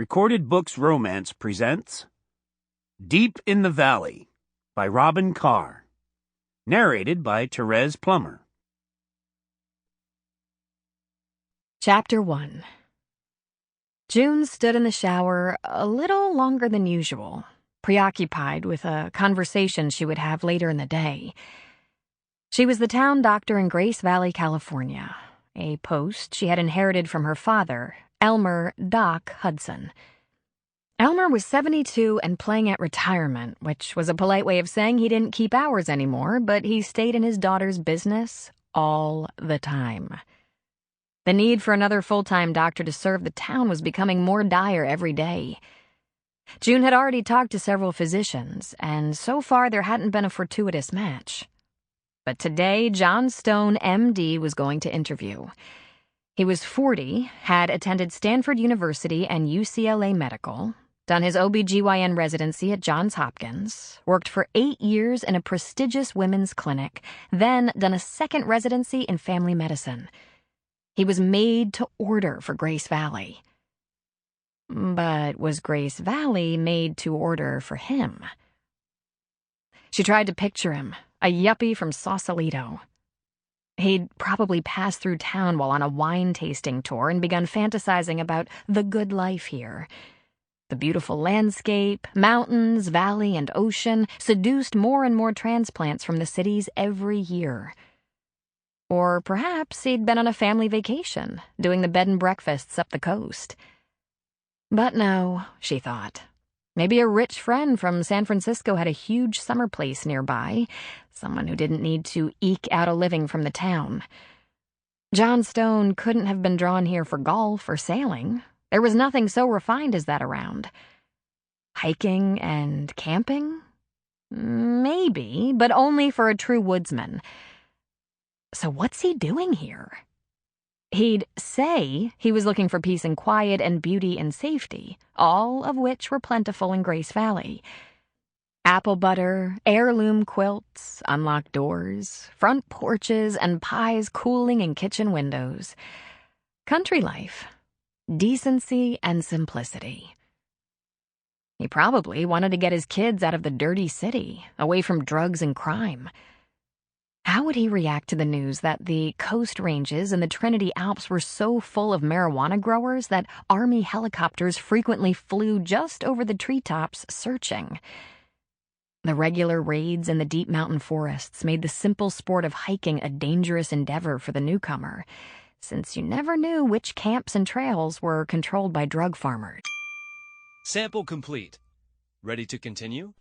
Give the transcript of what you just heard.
Recorded Books Romance presents Deep in the Valley by Robyn Carr. Narrated by Thérèse Plummer. Chapter 1. June stood in the shower a little longer than usual, preoccupied with a conversation she would have later in the day. She was the town doctor in Grace Valley, California, a post she had inherited from her father, Elmer "Doc" Hudson. Elmer was 72 and playing at retirement, which was a polite way of saying he didn't keep hours anymore, but he stayed in his daughter's business all the time. The need for another full-time doctor to serve the town was becoming more dire every day. June had already talked to several physicians, and so far there hadn't been a fortuitous match. But today, John Stone, M.D., was going to interview. He was 40, had attended Stanford University and UCLA Medical, done his OB/GYN residency at Johns Hopkins, worked for 8 years in a prestigious women's clinic, then done a second residency in family medicine. He was made to order for Grace Valley. But was Grace Valley made to order for him? She tried to picture him, a yuppie from Sausalito. He'd probably passed through town while on a wine tasting tour and begun fantasizing about the good life here. The beautiful landscape, mountains, valley, and ocean seduced more and more transplants from the cities every year. Or perhaps he'd been on a family vacation, doing the bed and breakfasts up the coast. But no, she thought. Maybe a rich friend from San Francisco had a huge summer place nearby, someone who didn't need to eke out a living from the town. John Stone couldn't have been drawn here for golf or sailing. There was nothing so refined as that around. Hiking and camping? Maybe, but only for a true woodsman. So what's he doing here? He'd say he was looking for peace and quiet and beauty and safety, all of which were plentiful in Grace Valley. Apple butter, heirloom quilts, unlocked doors, front porches, and pies cooling in kitchen windows. Country life. Decency and simplicity. He probably wanted to get his kids out of the dirty city, away from drugs and crime. How would he react to the news that the Coast Ranges and the Trinity Alps were so full of marijuana growers that Army helicopters frequently flew just over the treetops searching? The regular raids in the deep mountain forests made the simple sport of hiking a dangerous endeavor for the newcomer, since you never knew which camps and trails were controlled by drug farmers. Sample complete. Ready to continue?